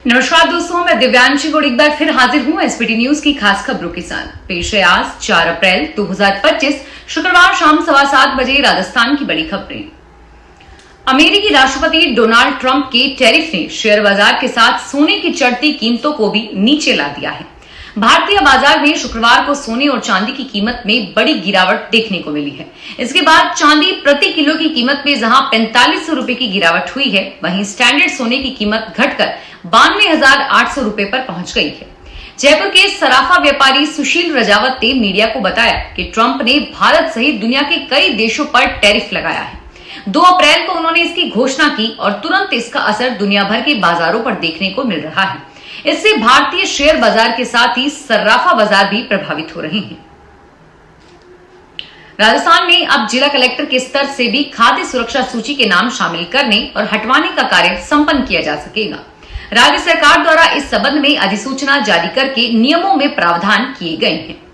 नमस्कार दोस्तों, मैं दिव्यांशी गुड़ एक बार फिर हाजिर हूं एसपीटी न्यूज की खास खबरों के साथ। पेश है आज 4 अप्रैल 2025 शुक्रवार शाम 7:15 बजे राजस्थान की बड़ी खबरें। अमेरिकी राष्ट्रपति डोनाल्ड ट्रंप के टैरिफ ने शेयर बाजार के साथ सोने की चढ़ती कीमतों को भी नीचे ला दिया है। भारतीय बाजार में शुक्रवार को सोने और चांदी की कीमत में बड़ी गिरावट देखने को मिली है। इसके बाद चांदी प्रति किलो की कीमत में जहां 4500 रुपए की गिरावट हुई है, वहीं स्टैंडर्ड सोने की कीमत घटकर 92,800 रुपए पर पहुंच गई है। जयपुर के सराफा व्यापारी सुशील रजावत ने मीडिया को बताया कि ट्रंप ने भारत सहित दुनिया के कई देशों पर टैरिफ लगाया है। 2 अप्रैल को उन्होंने इसकी घोषणा की और तुरंत इसका असर दुनिया भर के बाजारों पर देखने को मिल रहा है। इससे भारतीय शेयर बाजार के साथ ही सर्राफा बाजार भी प्रभावित हो रहे हैं। राजस्थान में अब जिला कलेक्टर के स्तर से भी खाद्य सुरक्षा सूची के नाम शामिल करने और हटवाने का कार्य संपन्न किया जा सकेगा। राज्य सरकार द्वारा इस संबंध में अधिसूचना जारी करके नियमों में प्रावधान किए गए हैं।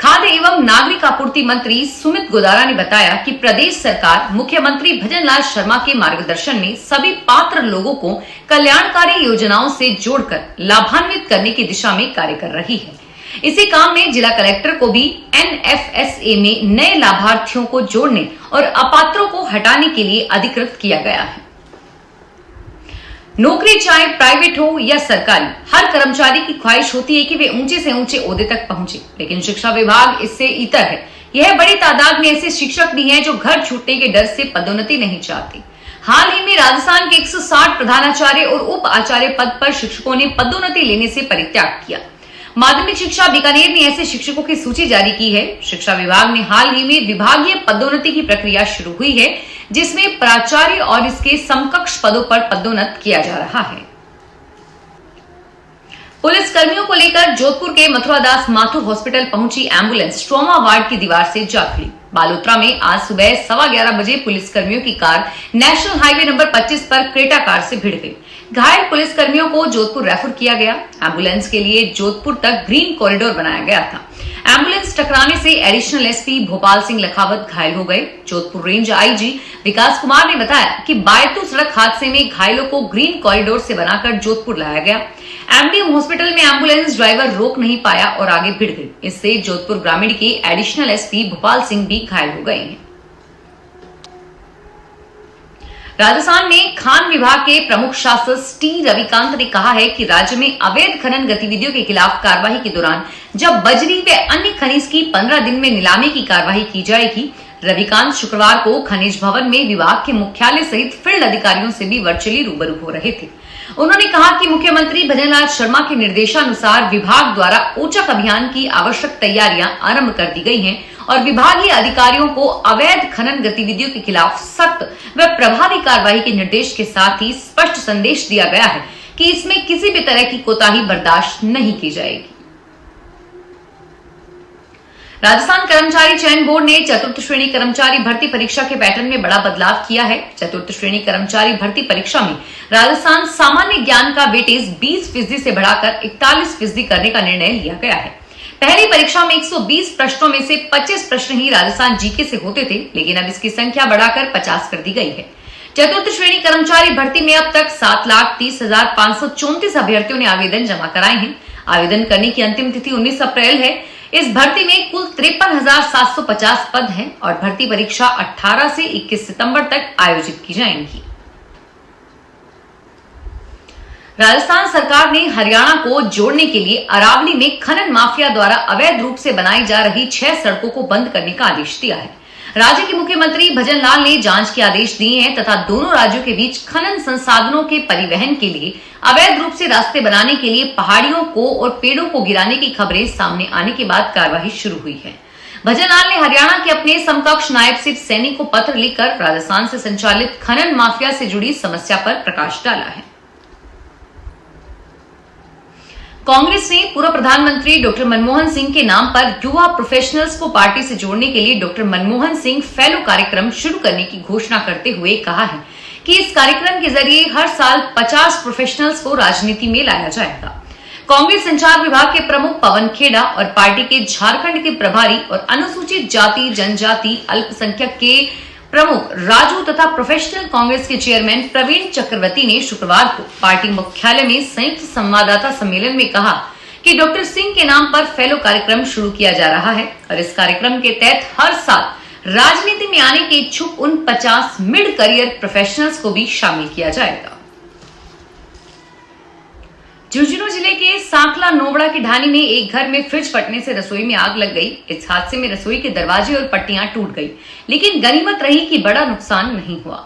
खाद्य एवं नागरिक आपूर्ति मंत्री सुमित गोदारा ने बताया कि प्रदेश सरकार मुख्यमंत्री भजनलाल शर्मा के मार्गदर्शन में सभी पात्र लोगों को कल्याणकारी योजनाओं से जोड़कर लाभान्वित करने की दिशा में कार्य कर रही है। इसी काम में जिला कलेक्टर को भी एनएफएसए में नए लाभार्थियों को जोड़ने और अपात्रों को हटाने के लिए अधिकृत किया गया है। नौकरी चाहे प्राइवेट हो या सरकारी, हर कर्मचारी की ख्वाहिश होती है कि वे ऊंचे से ऊंचे ओहदे तक पहुंचे, लेकिन शिक्षा विभाग इससे इतर है। यह बड़ी तादाद में ऐसे शिक्षक भी हैं जो घर छूटने के डर से पदोन्नति नहीं चाहते। हाल ही में राजस्थान के 160 प्रधानाचार्य और उप आचार्य पद पर शिक्षकों ने पदोन्नति लेने से परित्याग किया। माध्यमिक शिक्षा बीकानेर ने ऐसे शिक्षकों की सूची जारी की है। शिक्षा विभाग ने हाल ही में विभागीय पदोन्नति की प्रक्रिया शुरू हुई है, जिसमें प्राचार्य और इसके समकक्ष पदों पर पदोन्नत किया जा रहा है। पुलिस कर्मियों को लेकर जोधपुर के मथुरादास माथुर हॉस्पिटल पहुंची एम्बुलेंस ट्रॉमा वार्ड की दीवार से जा भिड़ी। बालोतरा में आज सुबह 11:15 बजे पुलिस कर्मियों की कार नेशनल हाईवे नंबर 25 पर क्रेटा कार से भिड़ गई। घायल पुलिस कर्मियों को जोधपुर रेफर किया गया। एम्बुलेंस के लिए जोधपुर तक ग्रीन कॉरिडोर बनाया गया था। एम्बुलेंस टकराने से एडिशनल एसपी भोपाल सिंह लखावत घायल हो गए। जोधपुर रेंज आईजी विकास कुमार ने बताया कि बायतू सड़क हादसे में घायलों को ग्रीन कॉरिडोर से बनाकर जोधपुर लाया गया। एमडीएम हॉस्पिटल में एम्बुलेंस ड्राइवर रोक नहीं पाया और आगे भिड़ गई। इससे जोधपुर ग्रामीण के एडिशनल एसपी भोपाल सिंह भी घायल हो गए हैं। राजस्थान में खान विभाग के प्रमुख शासक टी रविकांत ने कहा है कि राज्य में अवैध खनन गतिविधियों के खिलाफ कार्रवाई के दौरान जब बजरी व अन्य खनिज की 15 दिन में नीलामी की कार्रवाई की जाएगी। रविकांत शुक्रवार को खनिज भवन में विभाग के मुख्यालय सहित फील्ड अधिकारियों से भी वर्चुअली रूबरू हो रहे थे। उन्होंने कहा कि मुख्यमंत्री भजनलाल शर्मा के निर्देशानुसार विभाग द्वारा ओचक अभियान की आवश्यक तैयारियां आरंभ कर दी गई हैं और विभागीय अधिकारियों को अवैध खनन गतिविधियों के खिलाफ सख्त व प्रभावी कार्रवाई के निर्देश के साथ ही स्पष्ट संदेश दिया गया है कि इसमें किसी भी तरह की कोताही बर्दाश्त नहीं की जाएगी। राजस्थान कर्मचारी चयन बोर्ड ने चतुर्थ श्रेणी कर्मचारी भर्ती परीक्षा के पैटर्न में बड़ा बदलाव किया है। चतुर्थ श्रेणी कर्मचारी भर्ती परीक्षा में राजस्थान सामान्य ज्ञान का वेटेज 20% से बढ़ाकर 41% करने का निर्णय लिया गया है। पहली परीक्षा में 120 प्रश्नों में से 25 प्रश्न ही राजस्थान जीके से होते थे, लेकिन अब इसकी संख्या बढ़ाकर 50 कर दी गई है। चतुर्थ श्रेणी कर्मचारी भर्ती में अब तक 7,30,534 अभ्यर्थियों ने आवेदन जमा कराए हैं। आवेदन करने की अंतिम तिथि 19 अप्रैल है। इस भर्ती में कुल 53,750 पद हैं और भर्ती परीक्षा 18 से 21 सितंबर तक आयोजित की जाएंगी। राजस्थान सरकार ने हरियाणा को जोड़ने के लिए अरावली में खनन माफिया द्वारा अवैध रूप से बनाई जा रही 6 सड़कों को बंद करने का आदेश दिया है। राज्य के मुख्यमंत्री भजनलाल ने जांच के आदेश दिए हैं तथा दोनों राज्यों के बीच खनन संसाधनों के परिवहन के लिए अवैध रूप से रास्ते बनाने के लिए पहाड़ियों को और पेड़ों को गिराने की खबरें सामने आने के बाद कार्रवाई शुरू हुई है। भजनलाल ने हरियाणा के अपने समकक्ष नायब सिर्फ सैनी को पत्र लिखकर राजस्थान से संचालित खनन माफिया से जुड़ी समस्या पर प्रकाश डाला है। कांग्रेस ने पूर्व प्रधानमंत्री डॉक्टर मनमोहन सिंह के नाम पर युवा प्रोफेशनल्स को पार्टी से जोड़ने के लिए डॉक्टर मनमोहन सिंह फेलो कार्यक्रम शुरू करने की घोषणा करते हुए कहा है कि इस कार्यक्रम के जरिए हर साल 50 प्रोफेशनल्स को राजनीति में लाया जाएगा। कांग्रेस संचार विभाग के प्रमुख पवन खेड़ा और पार्टी के झारखंड के प्रभारी और अनुसूचित जाति जनजाति अल्पसंख्यक के प्रमुख राजू तथा प्रोफेशनल कांग्रेस के चेयरमैन प्रवीण चक्रवर्ती ने शुक्रवार को पार्टी मुख्यालय में संयुक्त संवाददाता सम्मेलन में कहा कि डॉक्टर सिंह के नाम पर फेलो कार्यक्रम शुरू किया जा रहा है और इस कार्यक्रम के तहत हर साल राजनीति में आने के इच्छुक उन 50 मिड करियर प्रोफेशनल्स को भी शामिल किया जाएगा। झुंझुनू जिले के सांकला नोबड़ा की ढानी में एक घर में फ्रिज फटने से रसोई में आग लग गई। इस हादसे में रसोई के दरवाजे और पट्टियां टूट गई, लेकिन गनीमत रही कि बड़ा नुकसान नहीं हुआ।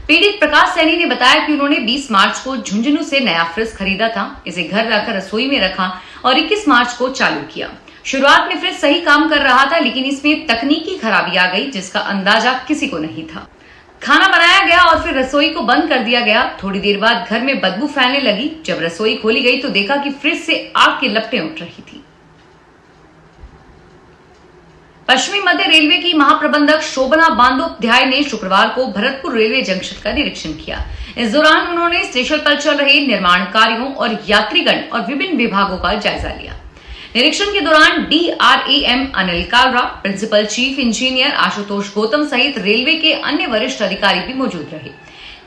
पीड़ित प्रकाश सैनी ने बताया कि उन्होंने 20 मार्च को झुंझुनू से नया फ्रिज खरीदा था। इसे घर लाकर रसोई में रखा और 21 मार्च को चालू किया। शुरुआत में फ्रिज सही काम कर रहा था, लेकिन इसमें तकनीकी खराबी आ गई जिसका अंदाजा किसी को नहीं था। खाना बनाया गया और फिर रसोई को बंद कर दिया गया। थोड़ी देर बाद घर में बदबू फैलने लगी। जब रसोई खोली गई तो देखा कि फ्रिज से आग की लपटें उठ रही थी। पश्चिमी मध्य रेलवे की महाप्रबंधक शोभना बांदोपाध्याय ने शुक्रवार को भरतपुर रेलवे जंक्शन का निरीक्षण किया। इस दौरान उन्होंने स्टेशन पर चल रहे निर्माण कार्यों और यात्रीगण और विभिन्न विभागों का जायजा लिया। निरीक्षण के दौरान DRAM Anil Kalra, principal chief engineer Ashutosh Gautam सहित रेलवे के अन्य वरिष्ठ अधिकारी भी मौजूद रहे।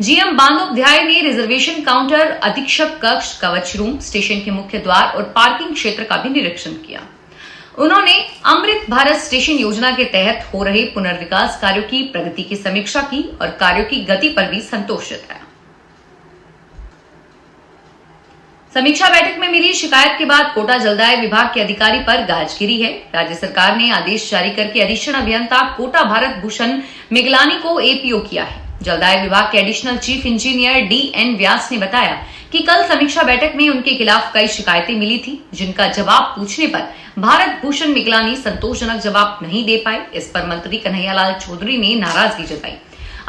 GM बांदोपाध्याय ने रिजर्वेशन काउंटर, अधीक्षक कक्ष, कवच रूम, स्टेशन के मुख्य द्वार और पार्किंग क्षेत्र का भी निरीक्षण किया। उन्होंने अमृत भारत स्टेशन योजना के तहत हो रहे पुनर्विकास कार्यों की प्रगति की समीक्षा की और कार्यों की गति पर भी संतोष जताया। समीक्षा बैठक में मिली शिकायत के बाद कोटा जलदाय विभाग के अधिकारी पर गाज गिरी है। राज्य सरकार ने आदेश जारी करके एडिशनल अभियंता कोटा भारत भूषण मिगलानी को APO किया है। जलदाय विभाग के एडिशनल चीफ इंजीनियर DN व्यास ने बताया कि कल समीक्षा बैठक में उनके खिलाफ कई शिकायतें मिली थी, जिनका जवाब पूछने पर भारत भूषण मिगलानी संतोषजनक जवाब नहीं दे पाए। इस पर मंत्री कन्हैयालाल चौधरी ने नाराजगी जताई।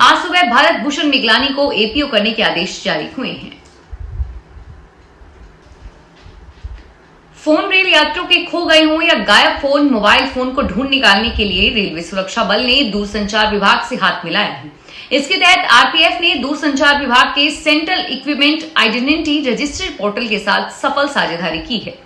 आज सुबह भारत भूषण मिगलानी को APO करने के आदेश जारी हुए हैं। फोन रेल यात्रियों के खो गए हों या गायब फोन, मोबाइल फोन को ढूंढ निकालने के लिए रेलवे सुरक्षा बल ने दूरसंचार विभाग से हाथ मिलाया है। इसके तहत RPF ने दूरसंचार विभाग के central equipment identity register portal के साथ सफल साझेदारी की है।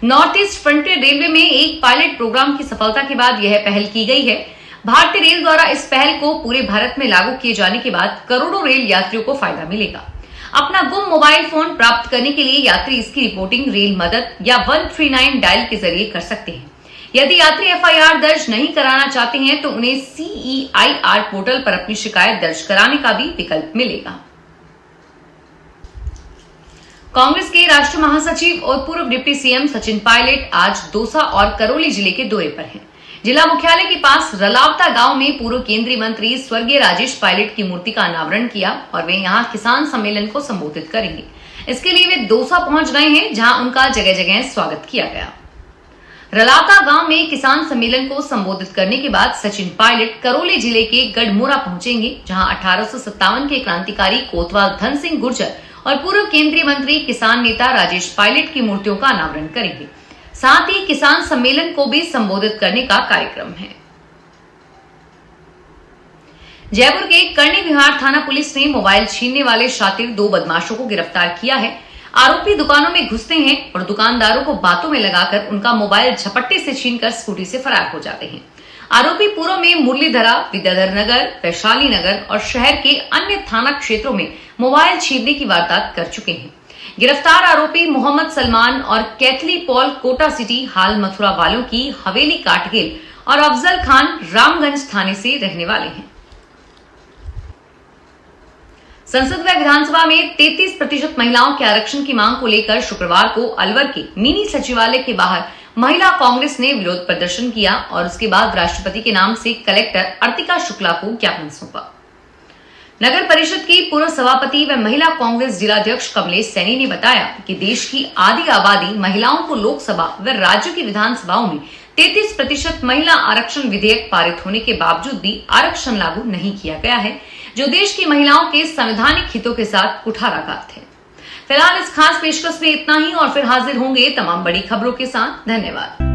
नॉर्थ ईस्ट फ्रंटियर रेलवे में एक पायलट प्रोग्राम की सफलता के बाद यह पहल की गई है। भारतीय रेल द्वारा इस पहल को पूरे भारत में लागू किए जाने के बाद करोड़ों रेल यात्रियों को फायदा मिलेगा। अपना गुम मोबाइल फोन प्राप्त करने के लिए यात्री इसकी रिपोर्टिंग रेल मदद या 139 डायल के जरिए कर सकते हैं। यदि यात्री FIR दर्ज नहीं कराना चाहते हैं तो उन्हें CEIR पोर्टल पर अपनी शिकायत दर्ज कराने का भी विकल्प मिलेगा। कांग्रेस के राष्ट्रीय महासचिव और पूर्व डिप्टी CM सचिन पायलट आज दौसा और करौली जिले के दौरे पर हैं। जिला मुख्यालय के पास रलावता गांव में पूर्व केंद्रीय मंत्री स्वर्गीय राजेश पायलट की मूर्ति का अनावरण किया और वे यहां किसान सम्मेलन को संबोधित करेंगे। इसके लिए वे दौसा पहुंच गए हैं, जहां उनका जगह जगह स्वागत किया गया। रलावता गांव में किसान सम्मेलन को संबोधित करने के बाद सचिन पायलट करौली जिले के गढ़मुरा पहुंचेंगे, जहां 1857 के क्रांतिकारी कोतवाल धन सिंह गुर्जर और पूर्व केंद्रीय मंत्री किसान नेता राजेश पायलट की मूर्तियों का अनावरण करेंगे। साथ ही किसान सम्मेलन को भी संबोधित करने का कार्यक्रम है। जयपुर के करनी विहार थाना पुलिस ने मोबाइल छीनने वाले शातिर 2 बदमाशों को गिरफ्तार किया है। आरोपी दुकानों में घुसते हैं और दुकानदारों को बातों में लगाकर उनका मोबाइल झपट्टे से छीनकर स्कूटी से फरार हो जाते हैं। आरोपी पूर्व में मुरलीधरा, विद्याधर नगर, वैशाली नगर और शहर के अन्य थाना क्षेत्रों में मोबाइल छीनने की वारदात कर चुके हैं। गिरफ्तार आरोपी मोहम्मद सलमान और कैथली पॉल कोटा सिटी हाल मथुरा वालों की हवेली काटगेल और अफजल खान रामगंज थाने से रहने वाले हैं। संसद व विधानसभा में 33% महिलाओं के आरक्षण की मांग को लेकर शुक्रवार को अलवर के मिनी सचिवालय के बाहर महिला कांग्रेस ने विरोध प्रदर्शन किया और उसके बाद राष्ट्रपति के नाम से कलेक्टर अर्तिका शुक्ला को ज्ञापन सौंपा। नगर परिषद की पूर्व सभापति व महिला कांग्रेस जिलाध्यक्ष कमलेश सैनी ने बताया कि देश की आधी आबादी महिलाओं को लोकसभा व राज्यों की विधानसभाओं में 33% महिला आरक्षण विधेयक पारित होने के बावजूद भी आरक्षण लागू नहीं किया गया है, जो देश की महिलाओं के संवैधानिक हितों के साथ कुठाराघात है। फिलहाल इस खास पेशकश में इतना ही और फिर हाजिर होंगे तमाम बड़ी खबरों के साथ। धन्यवाद।